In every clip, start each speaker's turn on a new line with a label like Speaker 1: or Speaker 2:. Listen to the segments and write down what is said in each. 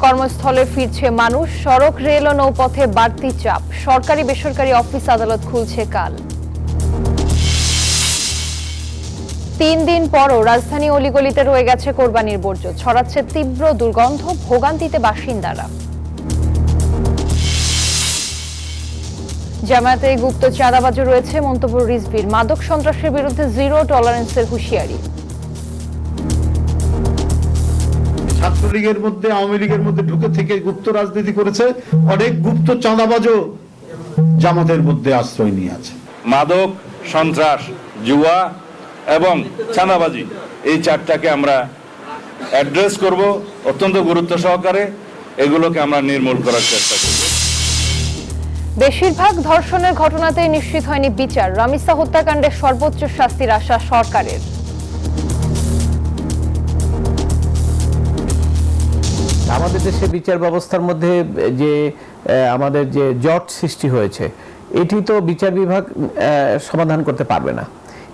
Speaker 1: কর্মস্থলে ফিরছে মানুষ, সড়ক, রেল ও নৌপথে বাড়তি চাপ। সরকারি বেসরকারি অফিস আদালত খুলছে কাল। 3 দিন পরও রাজধানী অলিগলিতে রয়ে গেছে কোরবানির বর্জ্য, ছড়াচ্ছে তীব্র দুর্গন্ধ, ভোগান্তিতে বাসিন্দারা। জামায়াতে গুপ্ত চাঁদাবাজি রয়েছে মন্তব্য রিজভির। মাদক সন্ত্রাসের বিরুদ্ধে জিরো টলারেন্সের হুঁশিয়ারি।
Speaker 2: ছাত্রলীগের মধ্যে, আওয়ামী লীগের মধ্যে ঢুকে থেকে গুপ্ত রাজনীতি করেছে, অনেক গুপ্ত চাঁদাবাজও জামাতের মধ্যে আশ্রয় নিয়ে আছে।
Speaker 3: মাদক, সন্ত্রাস, জুয়া এবং চাঁদাবাজি, এই চারটাকে আমরা অ্যাড্রেস করব অত্যন্ত গুরুত্ব সহকারে। এগুলোকে আমরা নির্মূল করার চেষ্টা করব।
Speaker 1: বেশিরভাগ ধর্ষণের ঘটনাতেই নিশ্চিত হয়নি বিচার। রামিসা হত্যাকাণ্ডে সর্বোচ্চ শাস্তির আশা সরকারের।
Speaker 4: আমাদের দেশে বিচার ব্যবস্থার মধ্যে যে আমাদের যে জট সৃষ্টি হয়েছে, এটি তো বিচার বিভাগ সমাধান করতে পারবে না,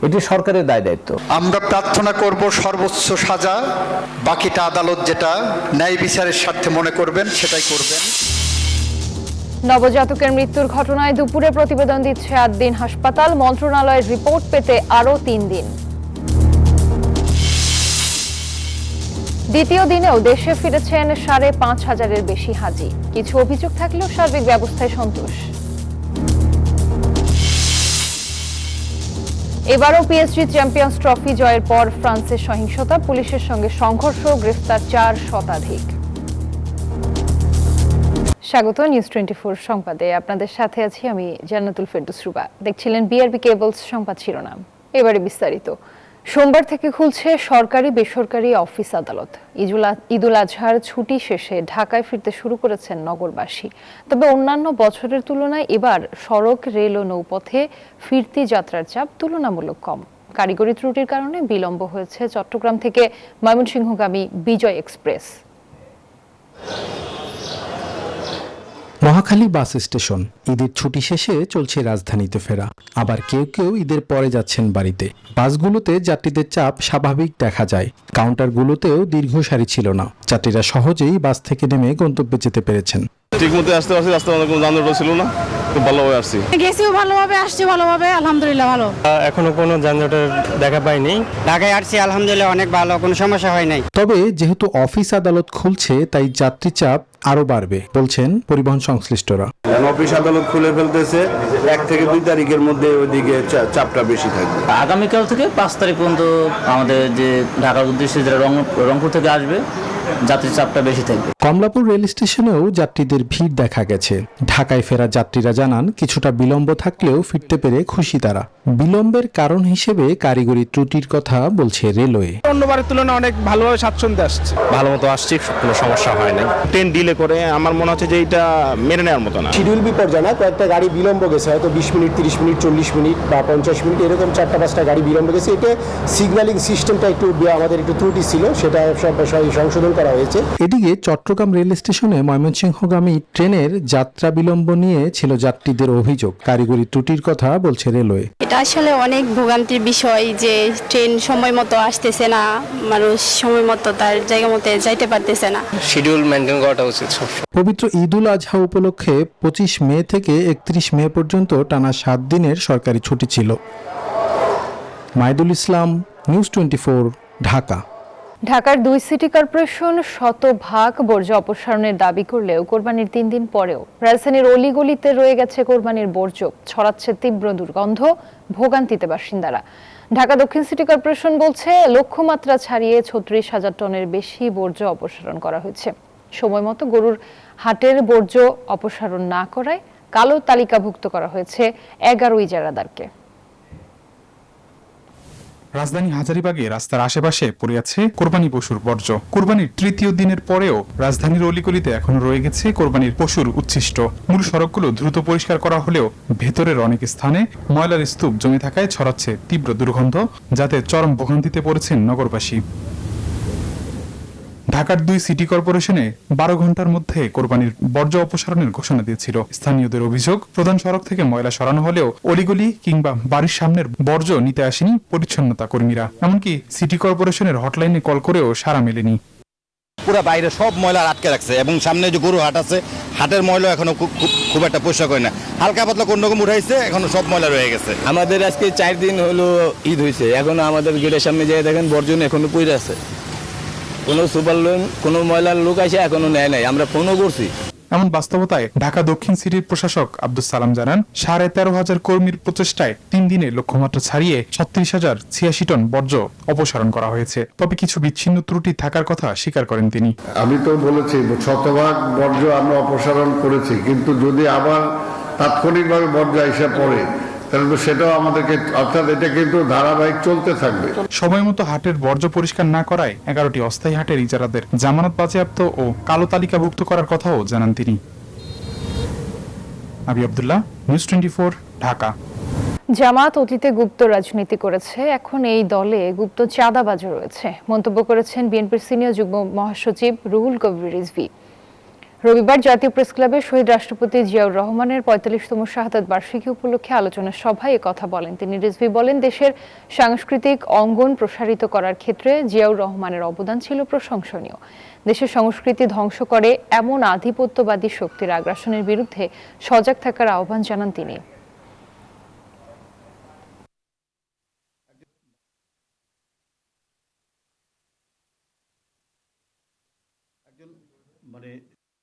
Speaker 4: এটি সরকারের দায় দায়িত্ব।
Speaker 5: আমরা প্রার্থনা করব সর্বোচ্চ সাজা, বাকিটা আদালত যেটা ন্যায় বিচারের স্বার্থে মনে করবেন সেটাই করবেন।
Speaker 1: নবজাতকের মৃত্যুর ঘটনায় দুপুরে প্রতিবেদন দিচ্ছে 8 দিন হাসপাতাল। মন্ত্রণালয়ের রিপোর্ট পেতে আরও 3 দিন। দ্বিতীয় দিনেও দেশে ফিরেছেন 5,500-এর বেশি হাজি। কিছু অভিযোগ থাকলেও সার্বিক ব্যবস্থায় সন্তোষ। এবারও পিএসজি চ্যাম্পিয়ন্স ট্রফি জয়ের পর ফ্রান্সের সহিংসতা, পুলিশের সঙ্গে সংঘর্ষ, গ্রেফতার 4 শতাধিক। স্বাগত নিউজ 24 সংবাদে, আপনাদের সাথে আছি আমি জান্নাতুল ফেরদৌস রুবা। দেখছিলেন বিআরবি কেবলস সংবাদ শিরোনাম, এবারে বিস্তারিত। সোমবার থেকে খুলছে সরকারি বেসরকারি অফিস আদালত। ঈদুল আজহার ছুটি শেষে ঢাকায় ফিরতে শুরু করেছেন নগরবাসী। তবে অন্যান্য বছরের তুলনায় এবার সড়ক, রেল ও নৌপথে ফিরতি যাত্রার চাপ তুলনামূলক কম। কারিগরি ত্রুটির কারণে বিলম্ব হয়েছে চট্টগ্রাম থেকে ময়মনসিংহগামী বিজয় এক্সপ্রেস।
Speaker 6: Mohakhali bus station. ঈদের ছুটি শেষে চলছে রাজধানীতে ফেরা, আবার কেউ কেউ ঈদের পরে যাচ্ছেন বাড়িতে। বাসগুলোতে যাত্রীদের চাপ স্বাভাবিক দেখা যায়, কাউন্টারগুলোতেও দীর্ঘ সারি ছিল না। যাত্রীরা সহজেই বাস থেকে নেমে গন্তব্যে যেতে পেরেছেন।
Speaker 7: ঠিক মতো আসতে পারছি, রাস্তার মধ্যে কোনো যানজট ছিল না, খুব ভালোভাবে আসছি।
Speaker 8: গেছিও ভালোভাবে, আসছি ভালোভাবে, আলহামদুলিল্লাহ ভালো।
Speaker 9: এখনো কোনো যানজটের দেখা পাইনি।
Speaker 8: ঢাকায় আসছি আলহামদুলিল্লাহ অনেক ভালো, কোনো সমস্যা হয় নাই।
Speaker 6: তবে যেহেতু অফিস আদালত খুলছে, তাই যাত্রী চাপ আরো বাড়বে বলছেন পরিবহন সংশ্লিষ্টরা।
Speaker 2: অফিস আদালত খুলে ফেলতেছে, 1 থেকে 2 তারিখের মধ্যে ওইদিকে চাপটা বেশি থাকবে।
Speaker 10: আগামীকাল থেকে 5 তারিখ পর্যন্ত আমাদের যে ঢাকার উদ্দেশ্যে যারা রংপুর থেকে আসবে, যাত্রীর চাপটা বেশি থাকবে।
Speaker 6: কমলাপুর রেল স্টেশনেও যাত্রীদের ভিড় দেখা গেছে। ঢাকায় ফেরা যাত্রীরা জানান, কিছুটা বিলম্ব থাকলেও ফিরতে পেরে খুশি তারা। বিলম্বের কারণ হিসেবে কারিগরি ত্রুটির কথা বলছে রেলওয়ে।
Speaker 9: অন্যবারের তুলনায় অনেক ভালোভাবে স্বাচ্ছন্দ্যে আসছে, ভালো মতো আসছে, কোনো সমস্যা হয় না। ট্রেন ডিলে করে আমার মনে হচ্ছে যে এটা মেনে নেওয়ার মতো না।
Speaker 11: শিডিউল বিপর্যয় না, কয়েকটা গাড়ি বিলম্ব গেছে, হয়তো 20 মিনিট, 30 মিনিট, 40 মিনিট বা 50 মিনিট, এরকম 4-5টা গাড়ি বিলম্ব গেছে। এটা সিগন্যালিং সিস্টেমটা একটু আমাদের একটু ত্রুটি ছিল, সেটা সব সংশোধন করা হয়েছে।
Speaker 6: এদিকে চট্টগ্রাম রেল স্টেশনে ময়মনসিংহগামী ট্রেনের যাত্রা বিলম্ব নিয়ে ছিল যাত্রীদের অভিযোগ। কারিগরি ত্রুটির কথা বলছে রেলওয়ে।
Speaker 8: এটা আসলে অনেক ভোগান্তির বিষয় যে ট্রেন সময় মতো আসতেছে না, মানুষ সময় মতো তার জায়গা মতো যাইতে পারতেছে না।
Speaker 9: শিডিউল মেনটেন করাটা উচিত।
Speaker 6: পবিত্র ঈদুল আজহা উপলক্ষে 25 মে থেকে 31 মে পর্যন্ত টানা 7 দিনের সরকারি ছুটি ছিল। মাইদুল ইসলাম, নিউজ 24, ঢাকা।
Speaker 1: ঢাকার 2 সিটি কর্পোরেশন শতভাগ বর্জ্য অপসারণের দাবি করলেও কোরবানির 3 দিন পরেও রাজধানীর অলিগলিতে রয়ে গেছে কোরবানির বর্জ্য, ছড়াচ্ছে তীব্র দুর্গন্ধ, ভোগান্তিতে বাসিন্দারা। ঢাকা দক্ষিণ সিটি কর্পোরেশন বলছে, লক্ষ্যমাত্রা ছাড়িয়ে 36,000 টনের বেশি বর্জ্য অপসারণ করা হয়েছে। সময় মতো গরুর হাটের বর্জ্য অপসারণ না করায় কালো তালিকাভুক্ত করা হয়েছে 11 ইজারাদারকে।
Speaker 12: রাজধানী হাজারীবাগে রাস্তার আশেপাশে পড়ে আছে কোরবানি পশুর বর্জ্য। কোরবানির তৃতীয় দিনের পরেও রাজধানীর অলিগলিতে এখনো রয়ে গেছে কোরবানির পশুর উচ্ছিষ্ট। মূল সড়কগুলো দ্রুত পরিষ্কার করা হলেও ভেতরের অনেক স্থানে ময়লার স্তূপ জমে থাকায় ছড়াচ্ছে তীব্র দুর্গন্ধ, যাতে চরম ভোগান্তিতে পড়েছেন নগরবাসী। ঢাকার 2 সিটি কর্পোরেশনে 12 ঘন্টার মধ্যে কোরবানির বর্জ্য অপসারণের ঘোষণা দিয়েছিল। স্থানীয়দের অভিযোগ, প্রধান সড়ক থেকে ময়লা সরানো হলেও অলিগলি কিংবা বাড়ির সামনের বর্জ্য নিতে আসেনি পরিচ্ছন্নতা কর্মীরা। এমনকি সিটি কর্পোরেশনের হটলাইনে কল করেও সাড়া মেলেনি।
Speaker 9: পুরো বাইরে সব ময়লা আটকে রাখছে এবং সামনে যে গরু হাট আছে, হাটের ময়লা এখনো খুব একটা পরিষ্কার করে না, হালকা পাতলা কোন রকম উঠাইছে, এখনো সব ময়লা রয়ে গেছে।
Speaker 4: আমাদের আজকে 4 দিন হলো ঈদ হয়েছে, এখনো আমাদের গেটের সামনে যেয়ে দেখেন বর্জন এখনো পড়ে আছে। কোনো সুপার লোন, কোনো ময়লার লোক আসে এখনো নেয় নাই, আমরা ফোনও করছি।
Speaker 12: এমন বাস্তবতায় ঢাকা দক্ষিণ সিটির প্রশাসক আব্দুল সালাম জানান, 13,500 কর্মীর প্রচেষ্টায় 3 দিনে লক্ষ্যমাত্রা ছাড়িয়ে 36,086 টন বর্জ্য অপসারণ করা হয়েছে। তবে কিছু বিচ্ছিন্ন ত্রুটি থাকার কথা স্বীকার করেন তিনি।
Speaker 2: আমি তো বলেছি 100% বর্জ্য আমরা অপসারণ করেছি, কিন্তু যদি আবার তাৎক্ষণিকভাবে বর্জ্য এসে পড়ে তাহলে তো সেটাও আমাদেরকে, অর্থাৎ এটা কিন্তু ধারাবাহিক চলতে থাকবে।
Speaker 12: সময় মতো হাটের বর্জ্য পরিষ্কার না করায় 11টি অস্থায়ী হাটের ইজারাদের জামানত বাজেয়াপ্ত ও কালো তালিকাভুক্ত করার কথাও জানান তিনি। আবি আব্দুল্লাহ, নিউজ 24, ঢাকা।
Speaker 1: জামাত অতীতে গুপ্ত রাজনীতি করেছে, এখন এই দলে গুপ্ত চাঁদাবাজও রয়েছে, মন্তব্য করেছেন বিএনপির সিনিয়র যুগ্ম মহাসচিব রুহুল কবির রিজভী। রবিবার জাতীয় প্রেস ক্লাবে শহীদ রাষ্ট্রপতি জিয়াউর রহমানের 45তম শাহাদাত বার্ষিকী উপলক্ষে আলোচনা সভায় কথা বলেন তিনি। রিজভী বলেন, দেশের সাংস্কৃতিক অঙ্গন প্রসারিত করার ক্ষেত্রে জিয়াউর রহমানের অবদান ছিল প্রশংসনীয়। দেশের সংস্কৃতি ধ্বংস করে এমন আধিপত্যবাদী শক্তির আগ্রাসনের বিরুদ্ধে সজাগ থাকার আহ্বান জানান তিনি।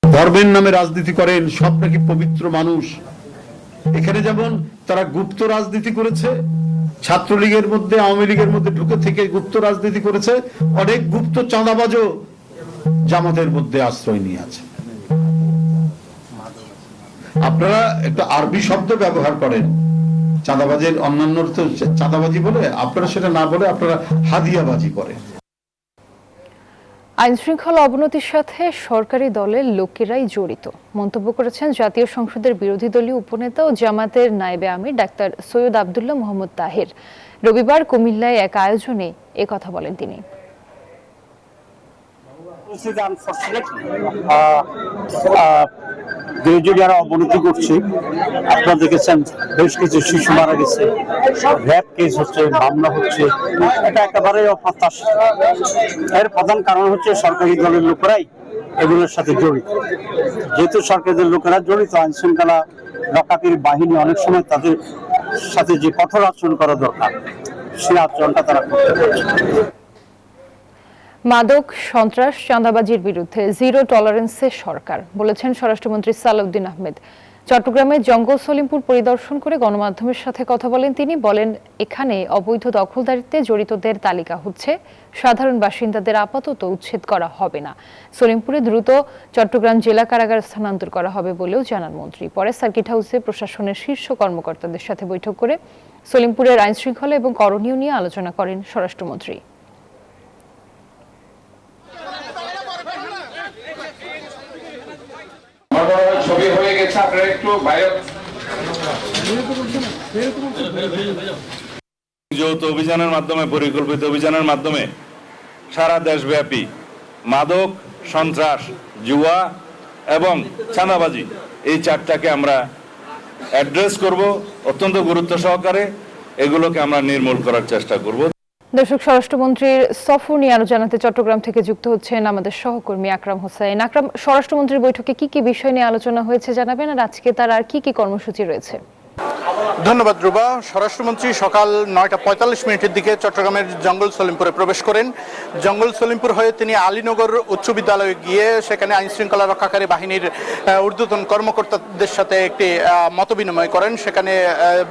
Speaker 2: ধর্মের নামে রাজনীতি করেন, সব নাকি পবিত্র মানুষ। এখানে যেমন তারা গুপ্ত রাজনীতি করেছে, ছাত্রলীগের মধ্যে আওয়ামী লীগের মধ্যে ঢুকে থেকে গুপ্ত রাজনীতি করেছে, অনেক গুপ্ত চাঁদাবাজও জামাতের মধ্যে আশ্রয় নিয়ে আছে। আপনারা একটা আরবি শব্দ ব্যবহার করেন, চাঁদাবাজের অন্যান্য তো চাঁদাবাজি বলে, আপনারা সেটা না বলে আপনারা হাদিয়াবাজি করেন।
Speaker 1: আইন শৃঙ্খলা অবনতির সাথে সরকারি দলের লোকেরাই জড়িত মন্তব্য করেছেন জাতীয় সংসদের বিরোধী দলীয় উপনেতা ও জামাতের নায়েবে আমির ডাক্তার সৈয়দ আব্দুল্লাহ মোহাম্মদ তাহের। রবিবার কুমিল্লায় এক আয়োজনে একথা বলেন তিনি।
Speaker 13: যারা অবনতি করছে, আপনারা দেখেছেন বেশ কিছু শিশু মারা গেছে, র্যাপ কেস হচ্ছে, মামলা হচ্ছে, এটা একেবারে অপ্রত্যাশিত। এর প্রধান কারণ হচ্ছে সরকারি দলের লোকেরাই এগুলোর সাথে জড়িত। যেহেতু সরকারি দলের লোকেরা জড়িত, আইন শৃঙ্খলা রক্ষাকারী বাহিনী অনেক সময় তাদের সাথে যে কঠোর আচরণ করা দরকার সেই আচরণটা তারা করতে পারছে।
Speaker 1: মাদক, সন্ত্রাস, চাঁদাবাজির বিরুদ্ধে জিরো টলারেন্সের সরকার, বলেছেন স্বরাষ্ট্রমন্ত্রী সালাউদ্দিন আহমেদ। চট্টগ্রামের জঙ্গল সলিমপুর পরিদর্শন করে গণমাধ্যমের সাথে কথা বলেন তিনি। বলেন, এখানে অবৈধ দখলদারিত্বে জড়িতদের তালিকা হচ্ছে, সাধারণ বাসিন্দাদের আপাতত উচ্ছেদ করা হবে না। সলিমপুরে দ্রুত চট্টগ্রাম জেলা কারাগার স্থানান্তর করা হবে বলেও জানান মন্ত্রী। পরে সার্কিট হাউসে প্রশাসনের শীর্ষ কর্মকর্তাদের সাথে বৈঠক করে সলিমপুরের আইন শৃঙ্খলা এবং করণীয় নিয়ে আলোচনা করেন স্বরাষ্ট্রমন্ত্রী।
Speaker 3: ছবি হয়ে গেছে, আপনারা একটু বাইরে। যৌথ অভিযানের মাধ্যমে, পরিকল্পিত অভিযানের মাধ্যমে সারা দেশব্যাপী মাদক, সন্ত্রাস, জুয়া এবং চাঁদাবাজি এই চারটাকে আমরা অ্যাড্রেস করব অত্যন্ত গুরুত্ব সহকারে। এগুলোকে আমরা নির্মূল করার চেষ্টা করব।
Speaker 1: দর্শক, স্বরাষ্ট্রমন্ত্রীর সফর নিয়ে আরো জানাতে চট্টগ্রাম থেকে যুক্ত হচ্ছেন আমাদের সহকর্মী আকরাম হোসেন। আকরাম, স্বরাষ্ট্রমন্ত্রীর বৈঠকে কি কি বিষয় নিয়ে আলোচনা হয়েছে জানাবেন, আর আজকে তার আর কি কি কর্মসূচি রয়েছে?
Speaker 5: ধন্যবাদ রুবা। স্বরাষ্ট্রমন্ত্রী সকাল 9:45 দিকে চট্টগ্রামের জঙ্গল সলিমপুরে প্রবেশ করেন। জঙ্গল সলিমপুর হয়ে তিনি আলীনগর উচ্চ বিদ্যালয়ে গিয়ে সেখানে আইন শৃঙ্খলা রক্ষাকারী বাহিনীর ঊর্ধ্বতন কর্মকর্তাদের সাথে একটি মতবিনিময় করেন। সেখানে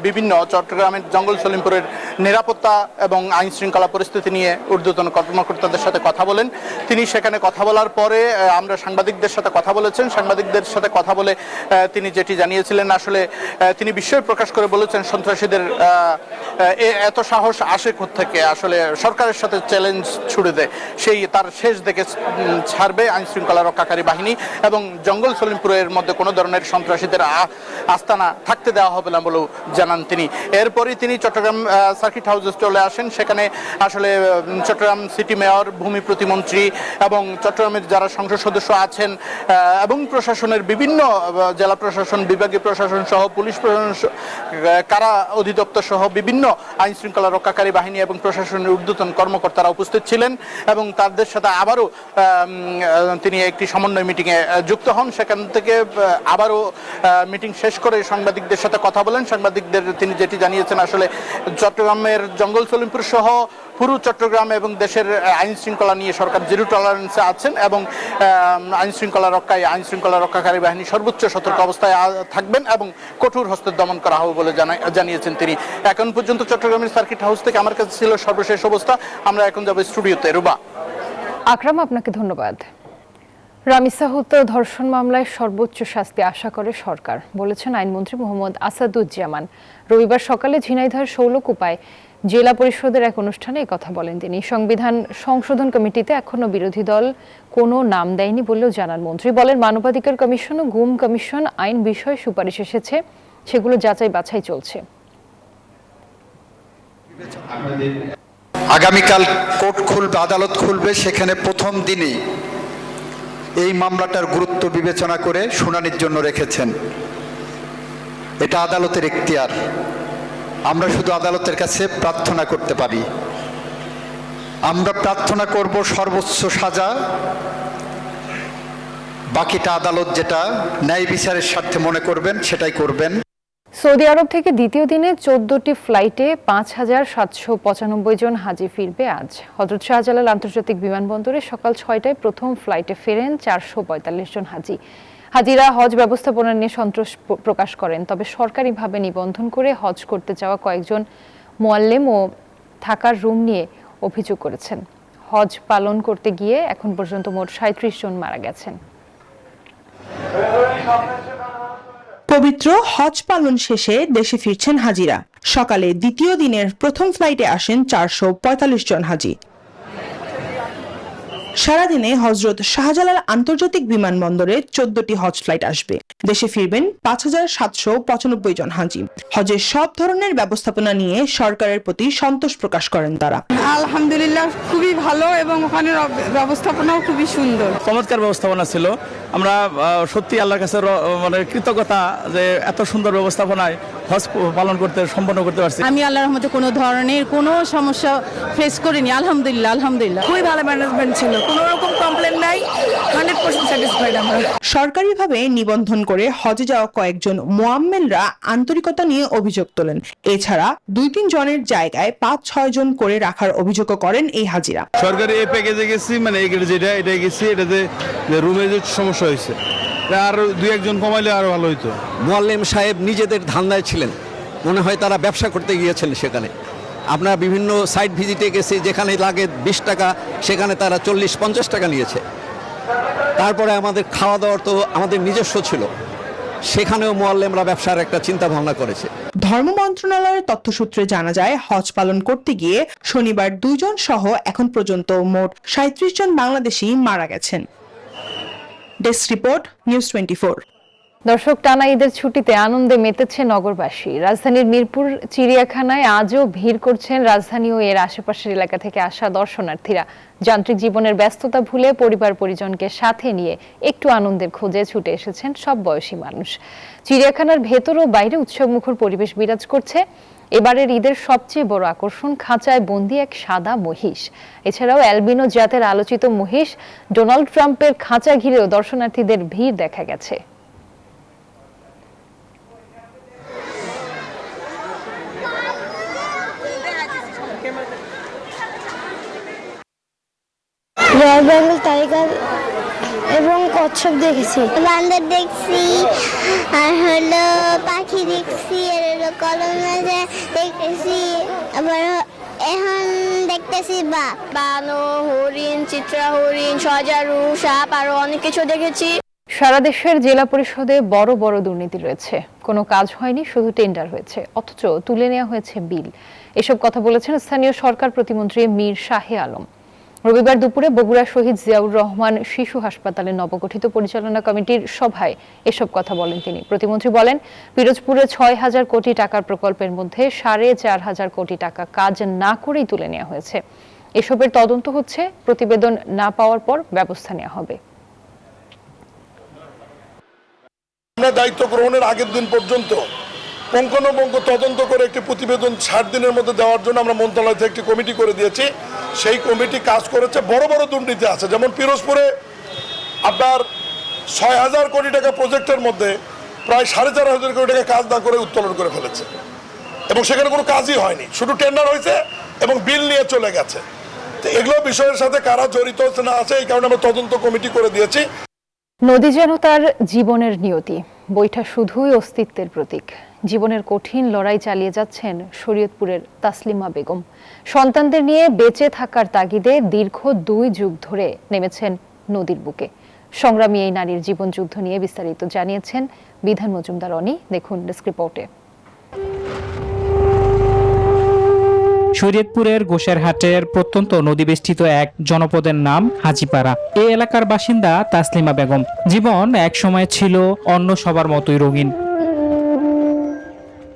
Speaker 5: বিভিন্ন চট্টগ্রামের জঙ্গল সলিমপুরের নিরাপত্তা এবং আইন শৃঙ্খলা পরিস্থিতি নিয়ে ঊর্ধ্বতন কর্মকর্তাদের সাথে কথা বলেন। তিনি সেখানে কথা বলার পরে আমরা সাংবাদিকদের সাথে কথা বলেছেন। সাংবাদিকদের সাথে কথা বলে তিনি যেটি জানিয়েছিলেন, আসলে তিনি বিস্ময় প্রকাশ করে বলেছেন সন্ত্রাসীদের এত সাহস আসে কোত্থেকে, আসলে সরকারের সাথে চ্যালেঞ্জ ছুড়ে দেয়, সেই তার শেষ দেখে ছাড়বে আইন শৃঙ্খলা রক্ষাকারী বাহিনী এবং জঙ্গল সলিমপুরের মধ্যে কোনো ধরনের সন্ত্রাসীদের আস্তানা থাকতে দেওয়া হবে না বলেও জানান তিনি। এরপরই তিনি চট্টগ্রাম সার্কিট হাউসে চলে আসেন। সেখানে আসলে চট্টগ্রাম সিটি মেয়র, ভূমি প্রতিমন্ত্রী এবং চট্টগ্রামের যারা সংসদ সদস্য আছেন এবং প্রশাসনের বিভিন্ন জেলা প্রশাসন, বিভাগীয় প্রশাসন সহ পুলিশ প্রশাসন কারা অধিদপ্তর সহ বিভিন্ন আইন শৃঙ্খলা রক্ষাকারী বাহিনী এবং প্রশাসনের ঊর্ধ্বতন কর্মকর্তারা উপস্থিত ছিলেন এবং তাদের সাথে আবারও তিনি একটি সমন্বয় মিটিংয়ে যুক্ত হন। সেখান থেকে আবারও মিটিং শেষ করে সাংবাদিকদের সাথে কথা বলেন। সাংবাদিকদের তিনি যেটি জানিয়েছেন, আসলে চট্টগ্রামের জঙ্গল সলিমপুর সহ পুরো চট্টগ্রাম এবং দেশের আইন শৃঙ্খলা নিয়ে সরকার জিরো টলারেন্সে আছেন এবং আইন শৃঙ্খলা রক্ষাকারী বাহিনী সর্বোচ্চ সতর্ক অবস্থায় থাকবেন এবং কঠোর হস্তে দমন করা হবে বলে জানিয়েছেন তিনি। এখন পর্যন্ত চট্টগ্রামের সার্কিট হাউস থেকে আমার কাছে ছিল সর্বশেষ অবস্থা। আমরা এখন যাব স্টুডিওতে। রুবা।
Speaker 1: আকরাম, আপনাকে ধন্যবাদ। রামিসা হত্যা ধর্ষণ মামলায় সর্বোচ্চ শাস্তি আশা করে সরকার, বলেছেন আইনমন্ত্রী মোহাম্মদ আসাদুজ্জামান। রবিবার সকালে ঝিনাইদহ শৌলকুপায় জেলা পরিষদের এক অনুষ্ঠানে কথা বলেন তিনি। সংবিধান সংশোধন কমিটিতে এখনো বিরোধী দল কোনো নাম দেয়নি বলেও জানান মন্ত্রী। বলেন, মানবাধিকার কমিশন ও গুম কমিশন আইন বিষয়ে সুপারিশ এসেছে, সেগুলো যাচাই বাছাই চলছে।
Speaker 14: আগামীকাল কোর্ট খুলবে, আদালত খুলবে, সেখানে প্রথম দিনেই এই মামলাটার গুরুত্ব বিবেচনা করে শুনানির জন্য রেখেছেন। এটা আদালতের এখতিয়ার। আমরা শুধু আদালতের কাছে প্রার্থনা করতে পারি। আমরা প্রার্থনা করব সর্বোচ্চ সাজা, বাকিটা আদালত যেটা ন্যায় বিচারের স্বার্থে মনে করবেন সেটাই করবেন।
Speaker 1: সৌদি আরব থেকে দ্বিতীয় দিনে 14টি ফ্লাইটে 5,795 জন হাজি ফিরবে আজ। হযরত শাহজালাল আন্তর্জাতিক বিমানবন্দরে সকাল 6টায় প্রথম ফ্লাইটে ফেরেন 445 জন হাজি। হাজিরা হজ ব্যবস্থাপনা নিয়ে সন্তোষ প্রকাশ করেন, তবে সরকারিভাবে নিবন্ধন করে হজ করতে যাওয়া কয়েকজন মুআল্লিম ও থাকার রুম নিয়ে অভিযোগ করেছেন। হজ পালন করতে গিয়ে এখন পর্যন্ত মোট 37 জন মারা গেছেন।
Speaker 15: পবিত্র হজ পালন শেষে দেশে ফিরছেন হাজিরা। সকালে দ্বিতীয় দিনের প্রথম ফ্লাইটে আসেন 445 জন হাজি। সারাদিনে হযরত শাহজালাল আন্তর্জাতিক বিমানবন্দরে 14টি হজ ফ্লাইট আসবে। দেশে ফিরবেন 5,795 জন হাজি। হজের সব ধরনের ব্যবস্থাপনা নিয়ে সরকারের প্রতি সন্তোষ প্রকাশ করেন তারা।
Speaker 16: আলহামদুলিল্লাহ, খুবই ভালো এবং ওখানে ব্যবস্থাপনাও খুবই সুন্দর।
Speaker 9: চমৎকার ব্যবস্থাপনা ছিল। আমরা সত্যি আল্লাহর কাছে মানে কৃতজ্ঞতা যে এত সুন্দর ব্যবস্থাপনায় হজ পালন করতে সম্পন্ন করতে পারছি।
Speaker 16: আমি আল্লাহর রহমতে কোনো ধরনের কোনো সমস্যা ফেস করিনি। আলহামদুলিল্লাহ আলহামদুলিল্লাহ খুবই ভালো ম্যানেজমেন্ট ছিল, কোনো রকম কমপ্লেন নাই। 100% স্যাটিসফাইড আমরা।
Speaker 15: সরকারিভাবে নিবন্ধন করে হজে যাওয়া কয়েকজন মুআম্মেলরা আন্তরিকতা নিয়ে অভিযোগ তোলেন। এছাড়া 2-3 জনের জায়গায় 5-6 জন করে রাখার অভিযোগও করেন এই হাজিরা।
Speaker 7: সরকারি এই প্যাকেজে গেছি, মানে এই এটা গেছি, এটাতে রুমে যে সমস্যা হয়েছে, আর 2-1 জন কমাইলে আরো ভালো হইতো।
Speaker 17: মুআল্লিম সাহেব নিজেদের ধান্দায় ছিলেন, মনে হয় তারা ব্যবসা করতে গিয়েছেন সেখানে। আপনারা বিভিন্ন সাইট ভিজিটে গেছে, যেখানে লাগে 20 টাকা সেখানে তারা 40-50 টাকা নিয়েছে। তারপরে আমাদের খাওয়া দাওয়ার তো আমাদের নিজস্ব ছিল, সেখানেও মুআল্লিমরা ব্যবসার একটা চিন্তা ভাবনা করেছে।
Speaker 15: ধর্ম মন্ত্রণালয়ের তথ্যসূত্রে জানা যায়, হজ পালন করতে গিয়ে শনিবার 2 জন সহ এখন পর্যন্ত মোট 37 জন বাংলাদেশি মারা গেছেন। Desk report, news 24।
Speaker 1: দর্শক, টানা ঈদের ছুটিতে আনন্দে মেতেছে নগরবাসী। রাজধানীর মিরপুর চিড়িয়াখানায় আজও ভিড় করছেন রাজধানী ও এর আশেপাশের এলাকা থেকে আসা দর্শনার্থীরা। যান্ত্রিক জীবনের ব্যস্ততা ভুলে পরিবার পরিজনকে সাথে নিয়ে একটু আনন্দের খোঁজে ছুটে এসেছেন সব বয়সী মানুষ। চিড়িয়াখানার ভেতর ও বাইরে উৎসবমুখর পরিবেশ বিরাজ করছে। এবারের ঈদের সবচেয়ে বড় আকর্ষণ খাঁচায় বন্দি এক সাদা মহিষ। এছাড়াও অ্যালবিনো জাতের আলোচিত মহিষ ডোনাল্ড ট্রাম্পের খাঁচা ঘিরেও দর্শনার্থীদের ভিড় দেখা গেছে।
Speaker 18: রয়্যাল বেঙ্গল টাইগার এবং কচ্ছপ দেখেছি, বান্দর দেখছি, আর হলো পাখি দেখছি, আর হলো কলমে দেখতেছি, আবার এখন দেখতেছি বানর, হরিণ, চিত্রা হরিণ, সজারু, সাপ, আরো অনেক কিছু দেখেছি।
Speaker 1: সারা দেশের জেলা পরিষদে বড় বড় দুর্নীতি রয়েছে, কোনো কাজ হয়নি, শুধু টেন্ডার হয়েছে, অথচ তুলে নেওয়া হয়েছে বিল। এসব কথা বলেছেন স্থানীয় সরকার প্রতিমন্ত্রী মীর শাহে আলম। রবিবার দুপুরে বগুড়া শহীদ জিয়াউর রহমান শিশু হাসপাতালে নবগঠিত পরিচালনা কমিটির সভায় এসব কথা বলেন তিনি। প্রতিমন্ত্রী বলেন, পিরোজপুরে 6,000 কোটি টাকার প্রকল্পের মধ্যে 4,500 কোটি টাকা কাজ না করেই তুলে নেওয়া হয়েছে। এসবের তদন্ত হচ্ছে, প্রতিবেদন না পাওয়ার পর ব্যবস্থা নেওয়া হবে।
Speaker 19: আমরা দায়িত্ব গ্রহণের আগের দিন পর্যন্ত পুঙ্খানুপুঙ্খ তদন্ত করে একটি প্রতিবেদন 60 দিনের মধ্যে দেওয়ার জন্য আমরা মন্ত্রণালয় থেকে একটি কমিটি করে দিয়েছি। সেই কমিটি কাজ করেছে। বড় বড় দুর্নীতি আছে, যেমন পিরোজপুরে আপনার 6,000 কোটি টাকা প্রজেক্টের মধ্যে প্রায় 4,500 কোটি টাকা কাজ না করে উত্তোলন করে ফেলেছে, এবং সেখানে কোনো কাজই হয়নি, শুধু টেন্ডার হয়েছে এবং বিল নিয়ে চলে গেছে। তো এগুলো বিষয়ের সাথে কারা জড়িত না আছে, এই কারণে আমরা তদন্ত কমিটি করে দিয়েছি।
Speaker 1: নদী যেন তার জীবনের নিয়তি, বৈঠা শুধুই অস্তিত্বের প্রতীক। জীবনের কঠিন লড়াই চালিয়ে যাচ্ছেন শরীয়তপুরের তাসলিমা বেগম। সন্তানদের নিয়ে বেঁচে থাকার তাগিদে দীর্ঘ 2 যুগ ধরে নেমেছেন নদীর বুকে। সংগ্রামী এই নারীর জীবন যুদ্ধ নিয়ে বিস্তারিত জানিয়েছেন বিধান মজুমদার অনি। দেখুন ডেস্ক রিপোর্টে।
Speaker 20: শরীয়তপুরের গোসেরহাটের প্রত্যন্ত নদীবেষ্টিত এক জনপদের নাম হাজিপাড়া। এই এলাকার বাসিন্দা তাসলিমা বেগম। জীবন এক সময় ছিল অন্য সবার মতোই রঙিন,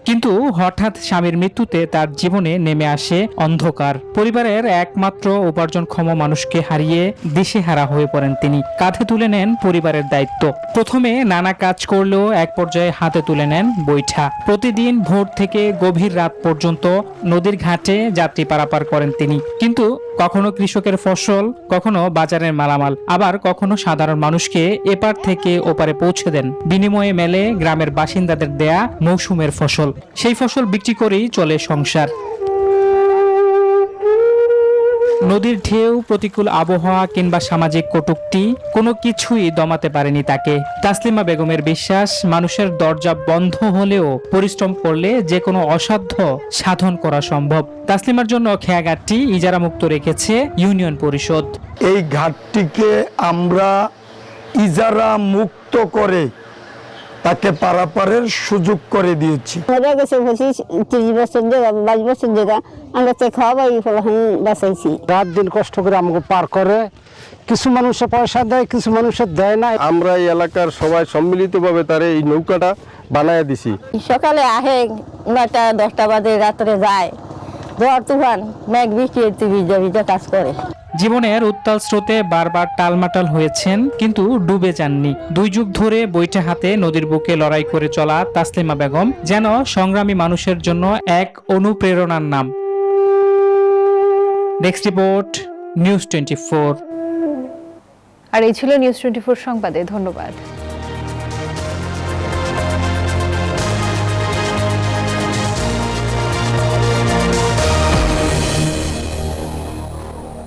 Speaker 20: কিন্তু হঠাৎ স্বামীর মৃত্যুতে তার জীবনে নেমে আসে অন্ধকার। পরিবারের একমাত্র উপার্জনক্ষম মানুষকে হারিয়ে দিশেহারা হয়ে পড়েন তিনি। কাঁধে তুলে নেন পরিবারের দায়িত্ব। প্রথমে নানা কাজ করলেও এক পর্যায়ে হাতে তুলে নেন বৈঠা। প্রতিদিন ভোর থেকে গভীর রাত পর্যন্ত নদীর ঘাটে যাত্রী পারাপার করেন তিনি। কিন্তু কখনো কৃষকের ফসল, কখনো বাজারের মালামাল, আবার কখনো সাধারণ মানুষকে এপার থেকে ওপারে পৌঁছে দেন। বিনিময়ে মেলে গ্রামের বাসিন্দাদের দেয়া মৌসুমের ফসল। সেই ফসল বিক্রি করেই চলে সংসার। নদীর ঢেউ, প্রতিকূল আবহাওয়া কিংবা সামাজিক কটূক্তি কোনো কিছুই দমাতে পারেনি তাকে। তাসলিমা বেগমের বিশ্বাস, মানুষের দরজা বন্ধ হলেও পরিশ্রম করলে যে কোনো অসাধ্য সাধন করা সম্ভব। তাসলিমার জন্য খেয়াঘাটটি ইজারা মুক্ত রেখেছে ইউনিয়ন পরিষদ।
Speaker 21: এই ঘাটটিকে আমরা ইজারা মুক্ত করে তাকে পারাপারের সুযোগ করে দিয়েছি।
Speaker 22: 30 বছর জায়গা 22 বছর জায়গা আমরা তো খাওয়াই বাঁচাইছি।
Speaker 11: রাত দিন কষ্ট করে আমাকে পার করে, কিছু মানুষের পয়সা দেয়, কিছু মানুষের দেয় না।
Speaker 23: আমরা এই এলাকার সবাই সম্মিলিতভাবে তার এই নৌকাটা বানায় দিছি।
Speaker 22: সকালে আহে 9টা 10টা বাজে, রাত্রে যায়। ঝড় তুফান মেঘ বৃষ্টি ভিজা ভিজা কাজ করে।
Speaker 20: জীবনের উত্তাল স্রোতে বারবার টালমাটাল হয়েছেন, কিন্তু ডুবে যাননি। 2 যুগ ধরে বৈঠা হাতে নদীর বুকে লড়াই করে চলা তাসলিমা বেগম যেন সংগ্রামী মানুষের জন্য এক অনুপ্রেরণার নাম। Desk report, news 24।
Speaker 1: আর এই ছিল নিউজ 24 সংবাদে। ধন্যবাদ।